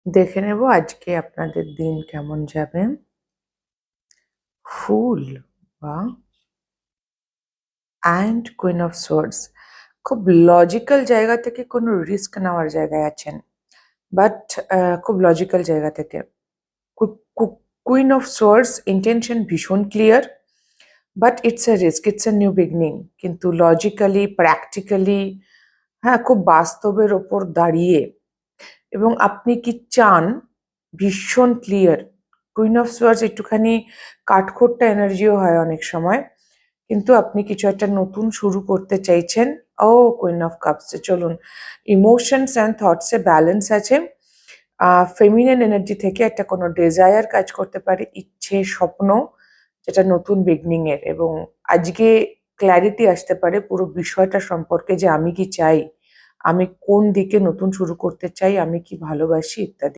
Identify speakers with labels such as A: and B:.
A: দেখে নেব আজকে আপনাদের দিন কেমন যাবে। ফুল বা অ্যান্ড কুইন অফ সোর্ডস খুব লজিক্যাল জায়গা থেকে কোনো রিস্ক নেওয়ার জায়গায় আছেন। বাট খুব লজিক্যাল জায়গা থেকে। কুইন অফ সোর্ডস ইন্টেনশন ভীষণ clear, but it's a risk, it's a new beginning. কিন্তু লজিক্যালি, প্র্যাকটিক্যালি, হ্যাঁ, খুব বাস্তবের ওপর দাঁড়িয়ে এবং আপনি কি চান ভীষণ ক্লিয়ার। কুইন অফ সোয়ার্ডস একটুখানি কাঠখোট্টা এনার্জিও হয় অনেক সময়, কিন্তু আপনি কিছু একটা নতুন শুরু করতে চাইছেন। ও কুইন অফ কাপসে চলুন, ইমোশনস অ্যান্ড থটসে ব্যালেন্স আছে। ফেমিনিন এনার্জি থেকে একটা কোনো ডেজায়ার কাজ করতে পারে, ইচ্ছে, স্বপ্ন, যেটা নতুন বিগনিং এর। এবং আজকে ক্ল্যারিটি আসতে পারে পুরো বিষয়টা সম্পর্কে, যে আমি কি চাই, আমি কোন দিকে নতুন শুরু করতে চাই, আমি কি ভালোবাসি ইত্যাদি।